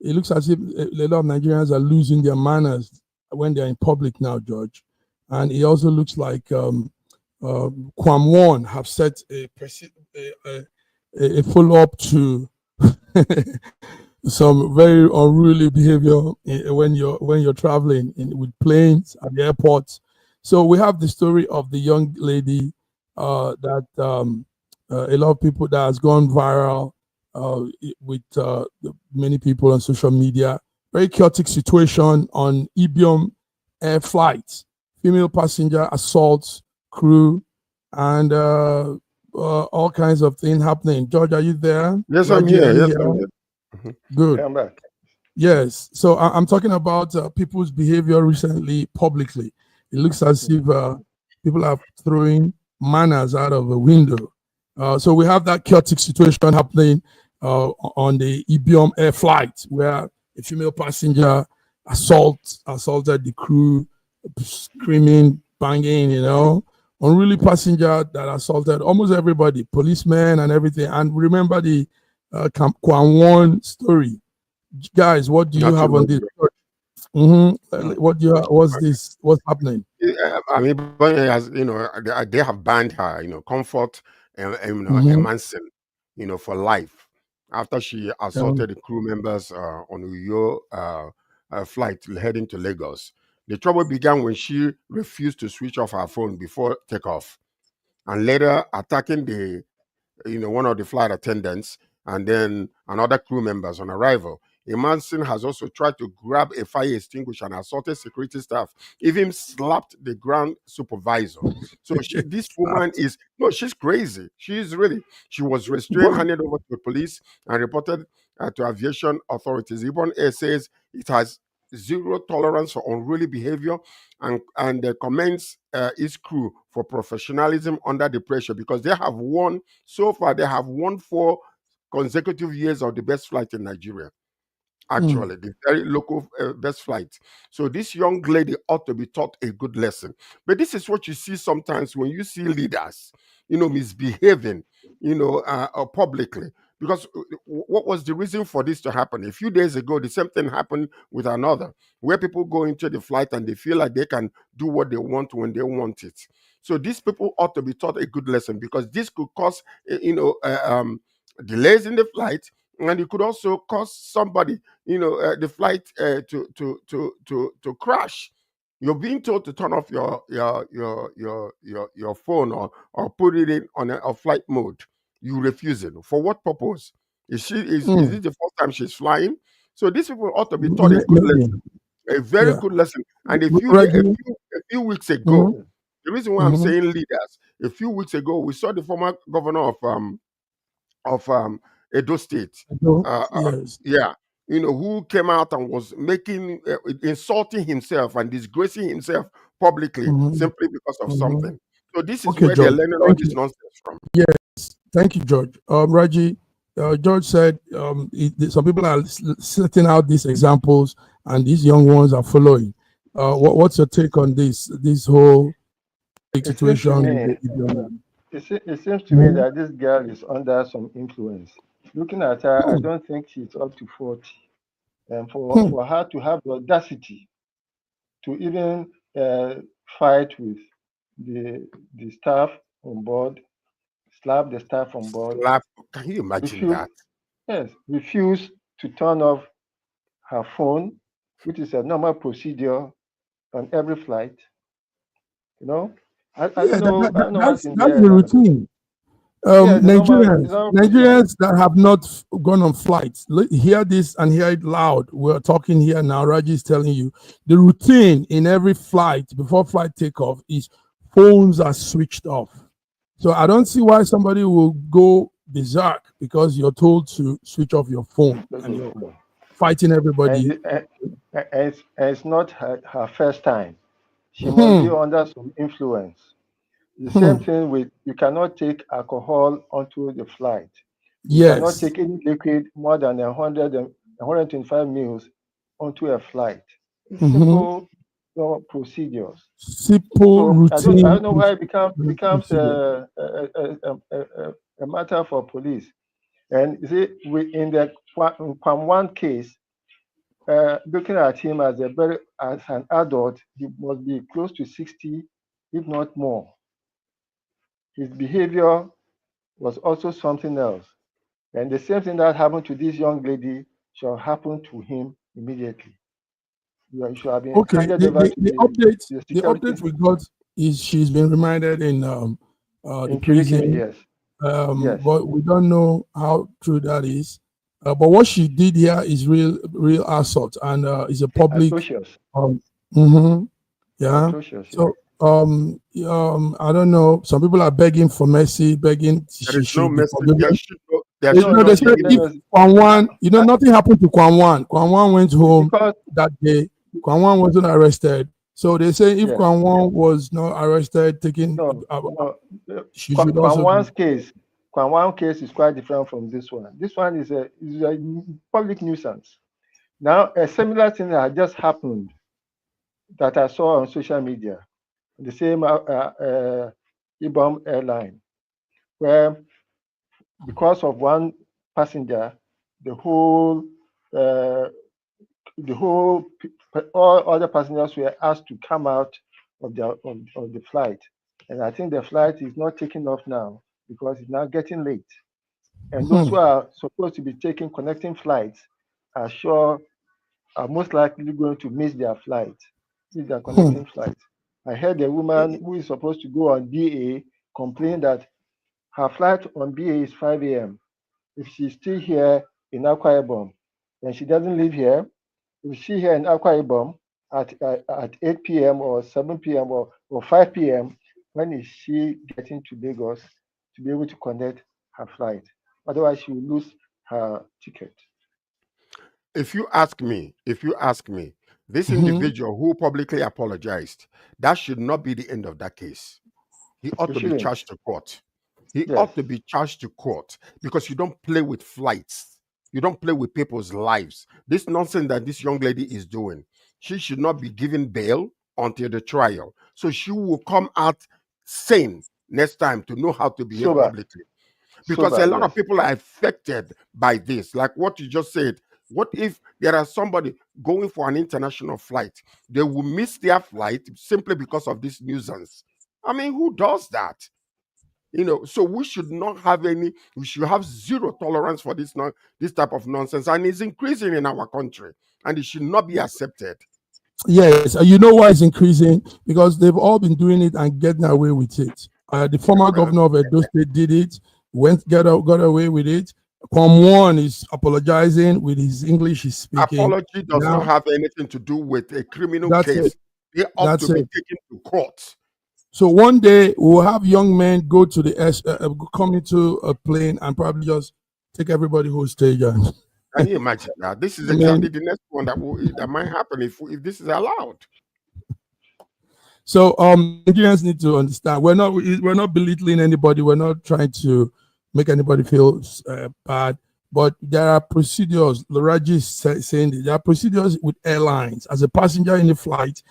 it looks as if a lot of Nigerians are losing their manners when they're in public now, George. And it also looks like Kwam Won have set a follow-up to some very unruly behavior when you're traveling with planes at the airports. So we have the story of the young lady that a lot of people that has gone viral with many people on social media. Very chaotic situation on Ibiom Air flight. Female passenger assaults crew and all kinds of things happening. George, are you there? Yes, I'm here. Yes, I'm here. Good. I'm back. Yes. So I'm talking about people's behavior recently publicly. It looks as if people are throwing manners out of a window. So we have that chaotic situation happening on the Ibiom Air flight where a female passenger assaulted the crew, screaming, banging, unruly passenger that assaulted almost everybody, policemen and everything. And remember the Kwam Won story. Guys, what do you have on this? What do you what's happening? I mean, as they have banned her, Comfort and Emanson, for life after she assaulted the crew members on Uyo flight heading to Lagos. The trouble began when she refused to switch off her phone before takeoff, and later attacking the one of the flight attendants and then another crew members on arrival. Emanson has also tried to grab a fire extinguisher and assaulted security staff, even slapped the ground supervisor. So this woman she's crazy. She was restrained, handed over to the police, and reported to aviation authorities. Ibon Air says it has zero tolerance for unruly behavior and commends its crew for professionalism under the pressure, because they have won 4 consecutive years of the best flight in Nigeria. Actually, the very local best flight. So this young lady ought to be taught a good lesson. But this is what you see sometimes when you see leaders, misbehaving, publicly. Because what was the reason for this to happen? A few days ago, the same thing happened with another, where people go into the flight and they feel like they can do what they want when they want it. So these people ought to be taught a good lesson, because this could cause, delays in the flight, and it could also cause somebody, the flight to crash. You're being told to turn off your phone or put it in on a flight mode. You refuse it. For what purpose? Is it the first time she's flying? So these people ought to be taught a good lesson, a very good lesson. And a few weeks ago, the reason why I'm saying leaders, a few weeks ago, we saw the former governor of Edo State, who came out and was insulting himself and disgracing himself publicly simply because of something. So this is where they're learning all this nonsense from. Yes, thank you, George. Raji, George said some people are setting out these examples, and these young ones are following. What's your take on this whole situation? It seems to me that this girl is under some influence. Looking at her, I don't think she's up to 40. And for her to have the audacity to even fight with the staff on board, slap the staff on board. Can you imagine that? Yes, refuse to turn off her phone, which is a normal procedure on every flight. I don't know. That's the routine. Nigerians that have not gone on flights, hear this and hear it loud. We're talking here now. Raji is telling you the routine in every flight before flight takeoff is phones are switched off. So I don't see why somebody will go berserk because you're told to switch off your phone and you're fighting everybody. And it's not her first time. She must be under some influence. The same thing with, you cannot take alcohol onto the flight. You cannot take any liquid more than 125 mils onto a flight. Simple procedures. Simple routine. I don't know why it becomes a matter for police. And you see, in the Kwam Wan case, looking at him as an adult, he must be close to 60, if not more. His behavior was also something else. And the same thing that happened to this young lady shall happen to him immediately. You should have been Okay, handed over to the update we got is she's been reminded in the prison. Yes. Yes. But we don't know how true that is. But what she did here is real assault, and is a public. Atrocious. Yeah. Atrocious, so I don't know. Some people are begging for mercy, begging. There is no mercy. They said if Kwam Wan, nothing happened to Kwam Wan. Kwam Wan went home that day. Kwam Wan wasn't arrested. So they say if Kwam Wan was not arrested, taken, she should also. Kwam Wan case is quite different from this one. This one is a public nuisance. Now, a similar thing that just happened that I saw on social media, the same IBOM airline, where because of one passenger, all other passengers were asked to come out of the flight. And I think the flight is not taking off now because it's now getting late. And those who are supposed to be taking connecting flights are most likely going to miss their flight, their connecting flight. I heard a woman who is supposed to go on BA complain that her flight on BA is 5 a.m. If she's still here in Akwa Ibom, and she doesn't live here, if she's here in Akwa Ibom at 8 p.m. or 7 p.m. or 5 p.m., when is she getting to Lagos to be able to connect her flight? Otherwise, she will lose her ticket. If you ask me, this individual who publicly apologized, that should not be the end of that case. He ought to be charged to court. He ought to be charged to court because you don't play with flights. You don't play with people's lives. This nonsense that this young lady is doing, she should not be given bail until the trial. So she will come out sane next time to know how to behave publicly. Because a lot of people are affected by this. Like what you just said. What if there are somebody going for an international flight? They will miss their flight simply because of this nuisance. I mean, who does that? So we should not have we should have zero tolerance for this type of nonsense. And it's increasing in our country and it should not be accepted. Yes, you know why it's increasing? Because they've all been doing it and getting away with it. The former governor of Edo State did it, got away with it. Kwam Wan is apologizing with his English he's speaking. Apology does not have anything to do with a criminal case. They ought to be taken to court. So one day we'll have young men go to come into a plane and probably just take everybody hostage. Can you imagine that? This is exactly the next one that might happen if this is allowed. So Nigerians need to understand we're not belittling anybody. We're not trying to make anybody feel bad, but there are procedures. Raji is saying that there are procedures with airlines. As a passenger in a flight,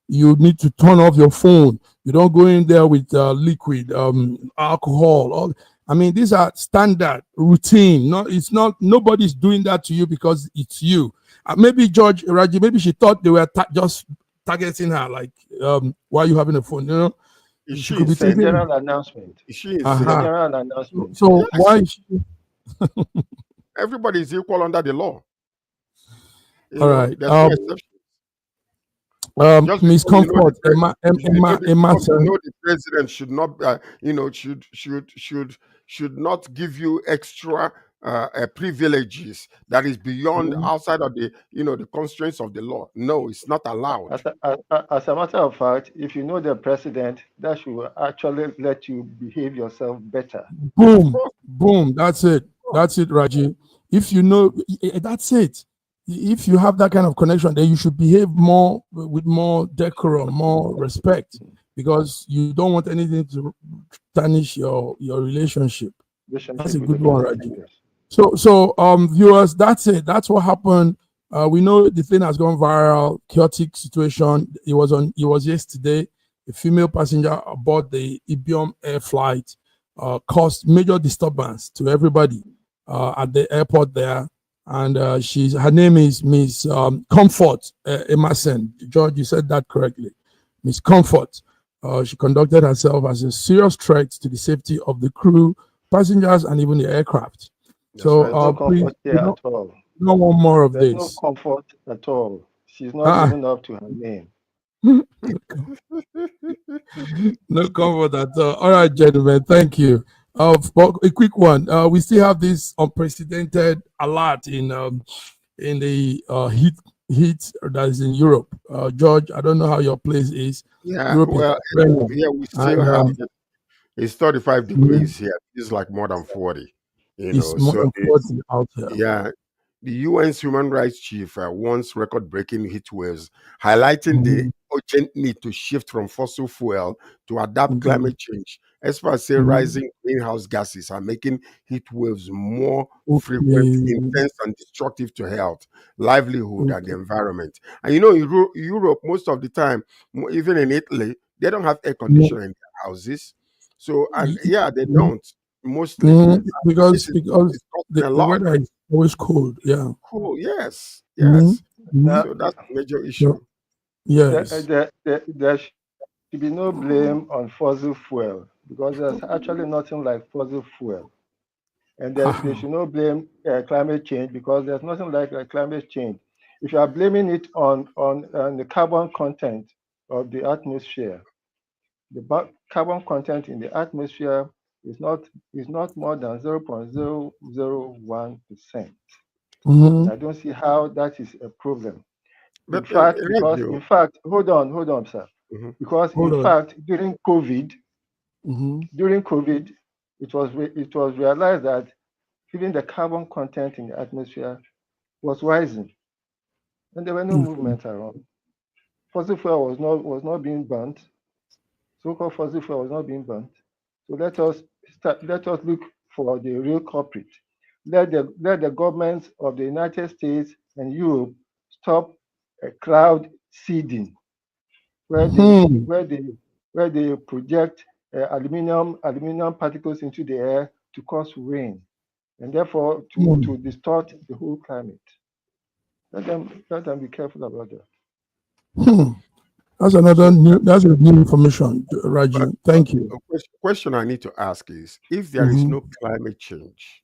you need to turn off your phone. You don't go in there with liquid, alcohol. These are standard routine. Nobody's doing that to you because it's you. Maybe Judge Raji, maybe she thought they were just targeting her, like, why are you having a phone? She could be taking a general announcement. General announcement. So why is she? Everybody is equal under the law. All right. Miss Comfort, the president should not, should not give you extra privileges that is beyond outside of the the constraints of the law. No, it's not allowed. As a matter of fact, if you know the president, that should actually let you behave yourself better. Boom. That's it, Raji. If you know, that's it. If you have that kind of connection, then you should behave with more decorum, more respect, because you don't want anything to tarnish your relationship. That's a good one, Raji. So viewers, that's it. That's what happened. We know the thing has gone viral, chaotic situation. It was yesterday. A female passenger aboard the Ibiom Air flight caused major disturbance to everybody. at the airport there, and her name is Miss Comfort Emerson. George, you said that correctly, Miss Comfort. She conducted herself as a serious threat to the safety of the crew, passengers, and even the aircraft. So no please, comfort here at all. no want more of There's this. no comfort at all. She's not living up to her name. No comfort at all. All right, gentlemen, thank you. But a quick one. We still have this unprecedented alert in the heat that is in Europe. George, I don't know how your place is. Yeah, Europe well, is yeah, we still and, have it. It's 35 degrees here. It's like more than 40, it's more So than 40 out here. yeah, the UN's human rights chief warns record-breaking heat waves, highlighting the urgent need to shift from fossil fuel to adapt climate change. Experts say rising greenhouse gases are making heat waves more frequent, intense, and destructive to health, livelihood, and the environment. And Europe, most of the time, even in Italy, they don't have air conditioning in their houses. So, and yeah, they don't mostly. Because It's costing the a lot. weather is always cold. Yeah. Cool. Yes. Yes. Now, So that's a major issue. Yes. there should be no blame on fossil fuel because there's actually nothing like fossil fuel. And there should no blame climate change because there's nothing like climate change. If you are blaming it on the carbon content of the atmosphere, the carbon content in the atmosphere is not more than 0.001%. I don't see how that is a problem. But In fact, hold on, sir. Because in fact, during COVID, it was realized that even the carbon content in the atmosphere was rising, and there were no movement around. Fossil fuel was not being burnt. So-called fossil fuel was not being burnt. So let us look for the real culprit. Let the governments of the United States and Europe stop cloud seeding, where they project aluminum particles into the air to cause rain, and therefore to distort the whole climate. Let them be careful about that. That's a new information, Raji. Thank you. A question I need to ask is, if there is no climate change,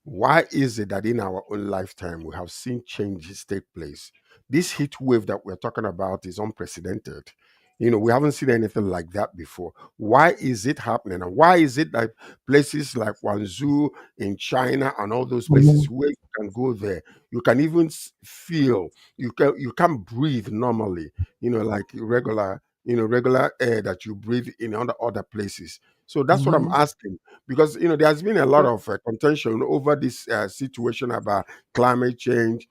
why is it that in our own lifetime we have seen changes take place? This heat wave that we're talking about is unprecedented. We haven't seen anything like that before. Why is it happening? And why is it that places like Guangzhou in China and all those places where you can go there, you can even feel, you can breathe normally, like regular air that you breathe in other places. So that's what I'm asking, because there's been a lot of contention over this situation about climate change,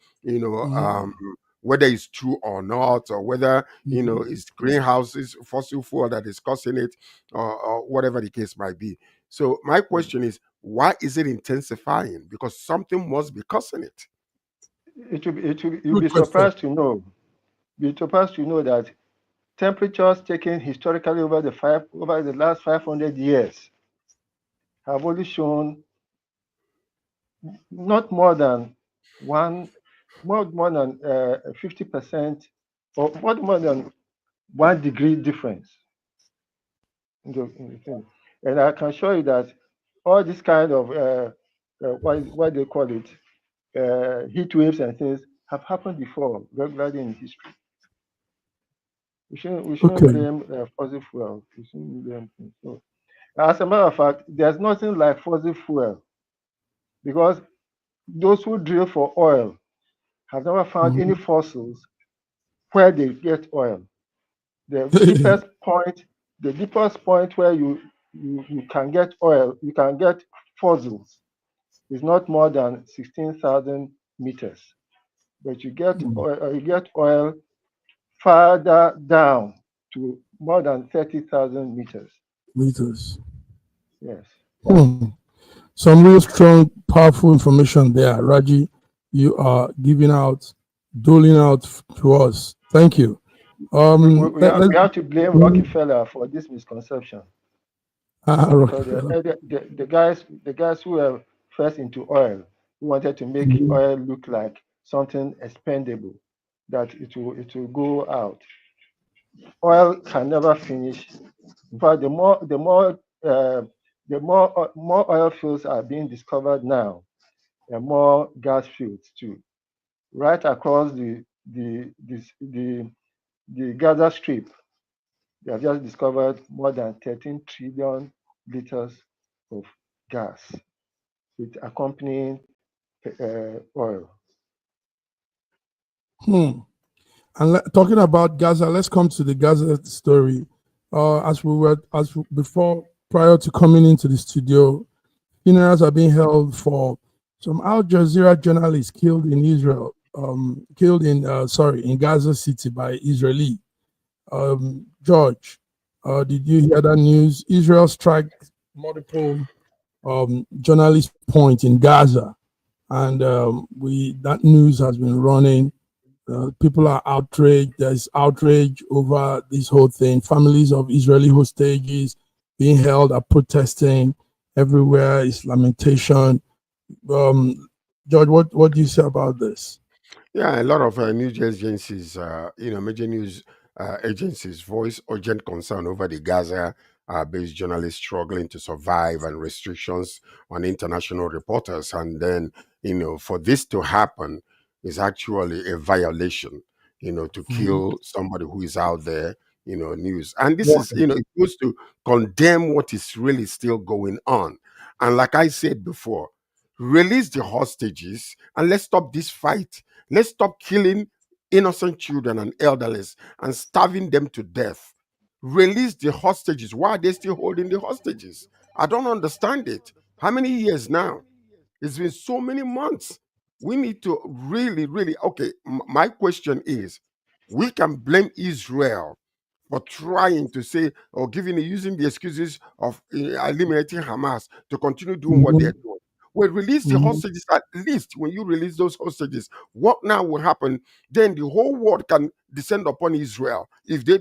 whether it's true or not, or whether it's greenhouses, fossil fuel that is causing it, or whatever the case might be. So my question is, why is it intensifying? Because something must be causing it. You'll be surprised to know. That temperatures taken historically over the last 500 years have only shown not more than 50% or more than 1 degree difference in the thing. And I can show you that all this kind of what they call it, heat waves and things have happened before regularly in history. We shouldn't blame fossil fuel. We shouldn't blame things. So, as a matter of fact, there's nothing like fossil fuel because those who drill for oil have never found any fossils where they get oil. The deepest point where you can get oil, you can get fossils, is not more than 16,000 meters. But you get oil farther down to more than 30,000 meters. Yes. Some real strong, powerful information there, Raji. You are doling out to us. Thank you. We have to blame Rockefeller for this misconception. The guys who were first into oil. He wanted to make oil look like something expendable, that it will go out. Oil can never finish. In fact, more oil fields are being discovered now, and more gas fields too. Right across the Gaza Strip, they have just discovered more than 13 trillion liters of gas with accompanying oil. And talking about Gaza, let's come to the Gaza story. Before, prior to coming into the studio, funerals are being held for some Al Jazeera journalists killed in Israel, in Gaza City by Israeli. George, did you hear that news? Israel strike multiple journalist points in Gaza, and that news has been running. People are outraged. There's outrage over this whole thing. Families of Israeli hostages being held are protesting everywhere. It's lamentation. George, what do you say about this? Yeah, a lot of news agencies, major news agencies voice urgent concern over the Gaza-based journalists struggling to survive and restrictions on international reporters. And then, for this to happen is actually a violation, to kill somebody who is out there, news. And this is, it goes to condemn what is really still going on. And like I said before, release the hostages and let's stop this fight. Let's stop killing innocent children and elderlies and starving them to death. Release the hostages. Why are they still holding the hostages? I don't understand it. How many years now? It's been so many months. We need to really, really. Okay, my question is, we can blame Israel for trying to say or using the excuses of eliminating Hamas to continue doing what they're doing. Well, release the hostages. At least when you release those hostages, what now will happen? Then the whole world can descend upon Israel if they,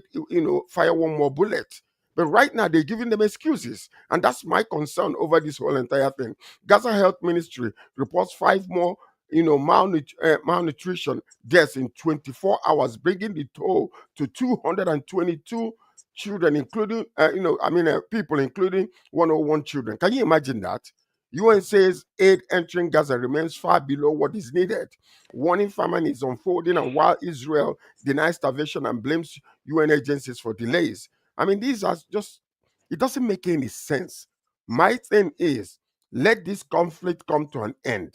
fire one more bullet. But right now they're giving them excuses, and that's my concern over this whole entire thing. Gaza Health Ministry reports 5 more, malnutrition deaths in 24 hours, bringing the toll to 222 children, including, people, including 101 children. Can you imagine that? UN says aid entering Gaza remains far below what is needed. Warning famine is unfolding, and while Israel denies starvation and blames UN agencies for delays, these are just, it doesn't make any sense. My thing is, let this conflict come to an end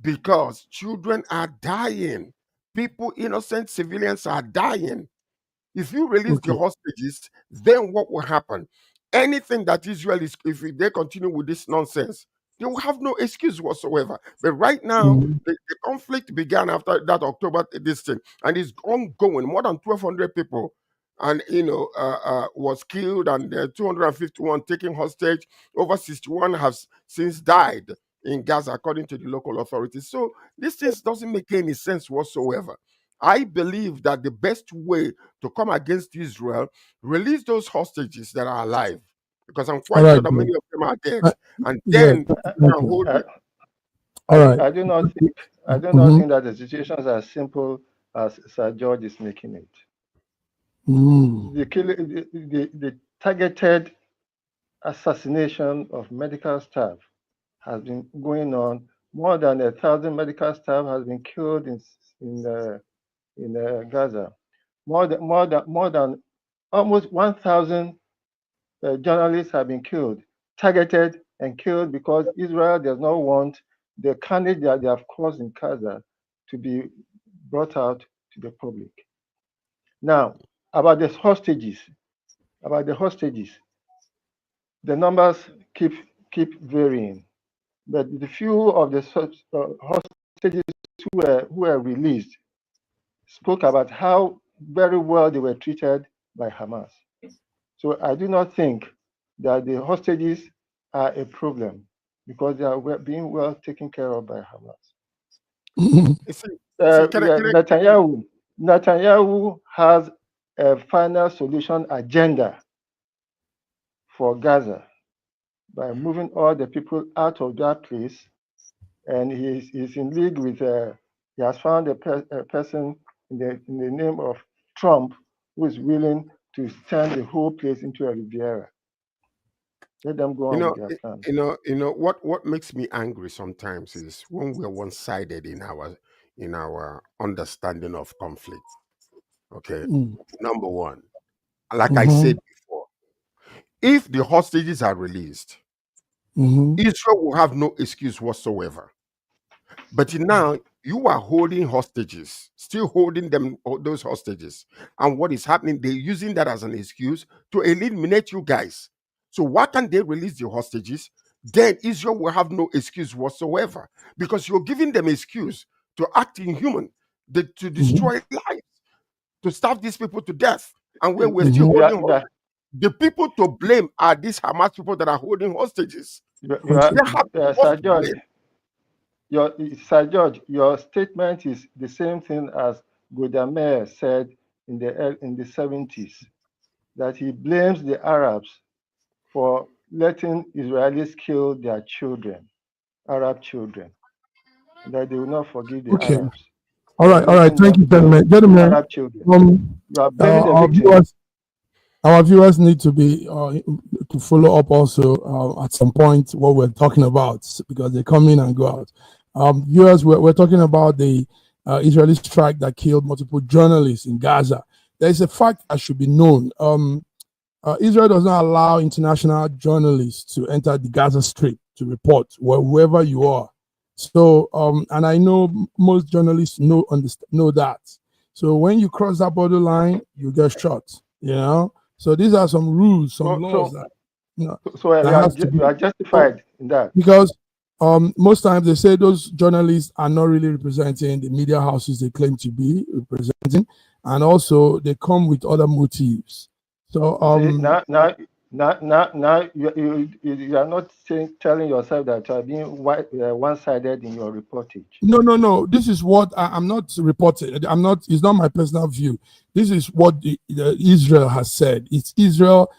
because children are dying. People, innocent civilians are dying. If you release the hostages, then what will happen? Anything that Israel is, if they continue with this nonsense, they will have no excuse whatsoever. But right now, the conflict began after that October this thing, and it's ongoing. More than 1,200 people, and was killed, and 251 taken hostage. Over 61 have since died in Gaza, according to the local authorities. So this thing doesn't make any sense whatsoever. I believe that the best way to come against Israel, release those hostages that are alive, because I'm quite sure that many of them are dead, and then hold it. I do not think that the situation is as simple as Sir George is making it. The targeted assassination of medical staff has been going on. More than 1,000 medical staff has been killed in Gaza. More than almost 1,000 journalists have been killed, targeted and killed because Israel does not want the carnage that they have caused in Gaza to be brought out to the public. Now, about the hostages, the numbers keep varying, but the few of the hostages who were released spoke about how very well they were treated by Hamas. So I do not think that the hostages are a problem because they are being well taken care of by Hamas. Netanyahu has a final solution agenda for Gaza by moving all the people out of that place and he's in league with. He has found a person in the name of Trump who is willing to turn the whole place into a Riviera. Let them go on with their plan. What makes me angry sometimes is when we're one-sided in our understanding of conflict. Okay, number one, like I said before, if the hostages are released, Israel will have no excuse whatsoever. But now you are holding hostages, still holding them, those hostages. And what is happening? They're using that as an excuse to eliminate you guys. So why can't they release the hostages? Then Israel will have no excuse whatsoever because you're giving them excuse to act inhuman, to destroy lives, to starve these people to death. And when we're still holding hostages, the people to blame are these Hamas people that are holding hostages. Sir George, your statement is the same thing as Golda Meir said in the 70s, that he blames the Arabs for letting Israelis kill their children, Arab children, that they will not forgive the Arabs. All right. Thank you, gentlemen. Arab children. You are blaming the victims. Our viewers need to be to follow up also at some point what we're talking about, because they come in and go out. Viewers, we're talking about the Israeli strike that killed multiple journalists in Gaza. There is a fact that should be known. Israel does not allow international journalists to enter the Gaza Strip to report, wherever you are. So, and I know most journalists know that. So when you cross that borderline, you get shot. So these are some rules, some laws that. So you are justified in that, because most times they say those journalists are not really representing the media houses they claim to be representing, and also they come with other motives. So now you are not telling yourself that you are being one-sided in your reportage. No. This is what I'm not reporting. It's not my personal view. This is what Israel has said. It's Israel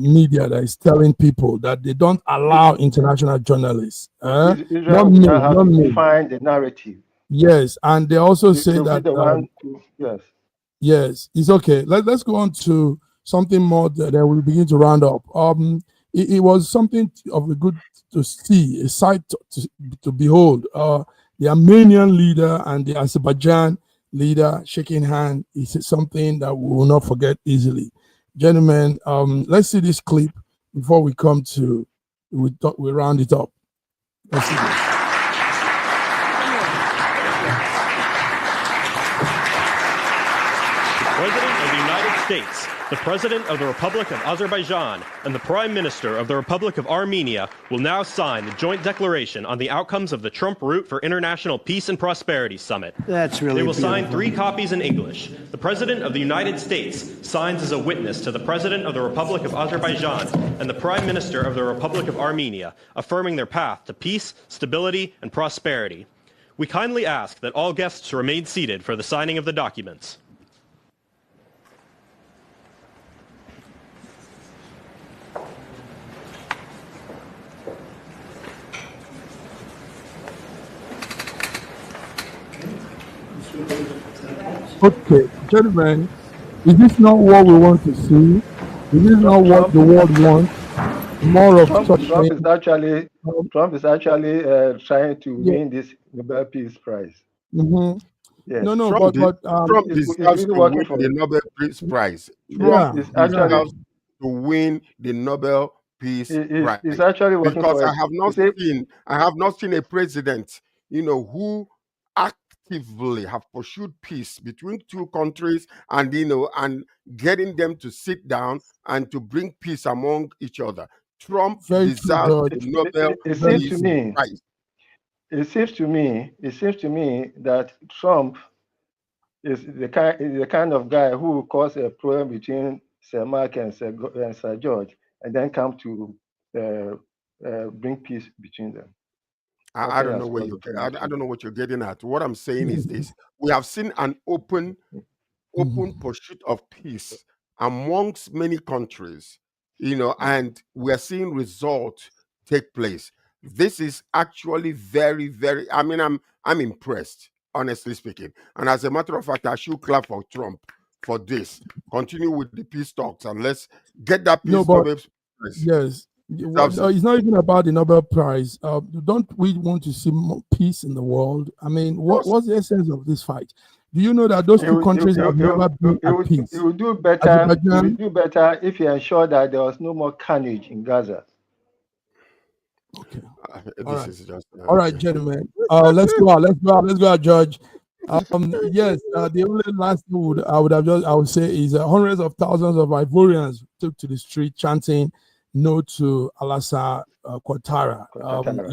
media that is telling people that they don't allow international journalists. Israel not me. Define the narrative. Yes, and they also say that. Yes, it's okay. Let's go on to something more that we'll begin to round up. It was something of a good to see, a sight to behold. The Armenian leader and the Azerbaijan leader shaking hands is something that we will not forget easily. Gentlemen, let's see this clip before we come to we round it up. Let's see this. President of the United States, the President of the Republic of Azerbaijan, and the Prime Minister of the Republic of Armenia will now sign the joint declaration on the outcomes of the Trump Route for International Peace and Prosperity Summit. That's really They will beautiful. sign 3 copies in English. The President of the United States signs as a witness to the President of the Republic of Azerbaijan and the Prime Minister of the Republic of Armenia, affirming their path to peace, stability, and prosperity. We kindly ask that all guests remain seated for the signing of the documents. Okay, gentlemen, is this not what we want to see? Is this not what the world wants? More of such things. Trump is actually trying to win this Nobel Peace Prize. Yes. No, Trump deserves to win the Nobel Peace Prize. Trump is actually to win the Nobel Peace Prize. It's actually working because for I have not seen a president, who actively have pursued peace between 2 countries and and getting them to sit down and to bring peace among each other. Trump deserves the Nobel Peace Prize. It seems to me that Trump is the kind of guy who will cause a problem between Sir Mark and Sir George, and then come to bring peace between them. I don't know where I don't know what you're getting at. What I'm saying is this: we have seen an open pursuit of peace amongst many countries, and we are seeing results take place. This is actually very, very. I mean, I'm impressed, honestly speaking. And as a matter of fact, I should clap for Trump for this. Continue with the peace talks and let's get that peace Nobel Prize. Yes. It's not even about the Nobel Prize. Don't we want to see more peace in the world? I mean, what's the essence of this fight? Do you know that those two countries have never been at peace? It would do better if you ensure that there was no more carnage in Gaza. Okay. All right, gentlemen. Let's go out, Judge. Yes, the only last thing I would say is hundreds of thousands of Ivorians took to the street chanting no to Alassane Ouattara.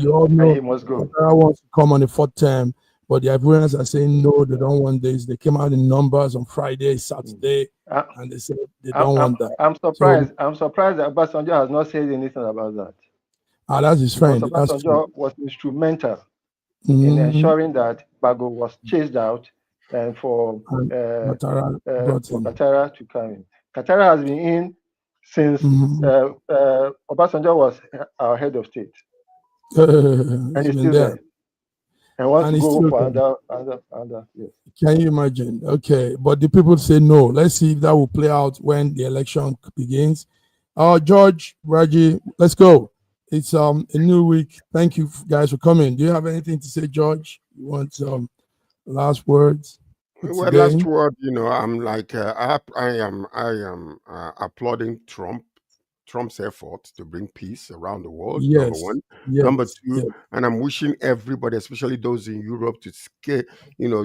You all know he must go. Ouattara wants to come on the fourth term, but the Ivorians are saying no, they don't want this. They came out in numbers on Friday, Saturday, and they said they don't want that. I'm surprised. I'm surprised that Obasanjo has not said anything about that. That's his friend. Obasanjo was instrumental in ensuring that Bago was chased out and for Ouattara to come in. Ouattara has been in since Obasanjo was our head of state. And he's still there. And wants to go for another. Yes. Can you imagine? Okay, but the people say no. Let's see if that will play out when the election begins. George, Raji, let's go. It's a new week. Thank you guys for coming. Do you have anything to say, George? You want some last words? Well, last word, I'm like I am applauding Trump's effort to bring peace around the world. Yes. Number one. Yes. Number two, and I'm wishing everybody, especially those in Europe, to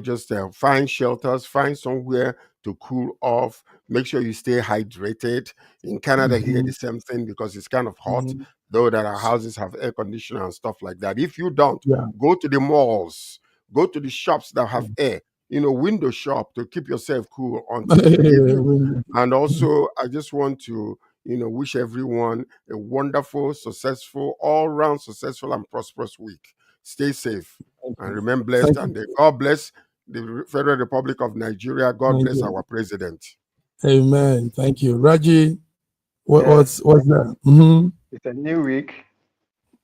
just find shelters, find somewhere to cool off. Make sure you stay hydrated. In Canada, here the same thing because it's kind of hot. Though that our houses have air conditioner and stuff like that. If you don't, go to the malls, go to the shops that have air. Window shop to keep yourself cool and also, I just want to, wish everyone a wonderful, successful, all-round successful and prosperous week. Stay safe and remain blessed. And God bless the Federal Republic of Nigeria. God bless our president. Amen. Thank you. Raji, what's that? It's a new week.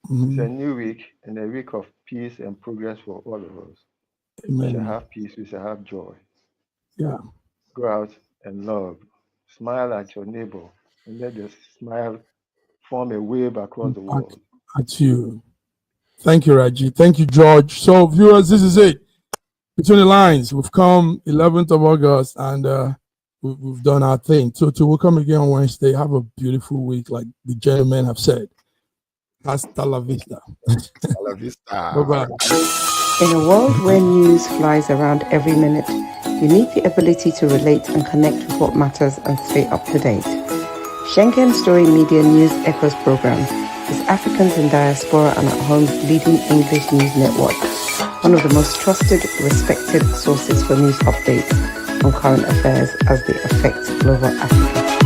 It's a new week and a week of peace and progress for all of us. Amen. We shall have peace. We shall have joy. Yeah. Go out and love. Smile at your neighbor and let the smile form a wave across the world. At you. Thank you, Raji. Thank you, George. So, viewers, this is it. Between the lines, we've come 11th of August and we've done our thing. So, we'll come again on Wednesday. Have a beautiful week, like the gentlemen have said. Hasta la vista. Hasta la vista. Bye-bye. In a world where news flies around every minute, you need the ability to relate and connect with what matters and stay up to date. Schengen Story Media News Echoes program is Africans in Diaspora and at Home's leading English news network, one of the most trusted, respected sources for news updates on current affairs as they affect global Africa.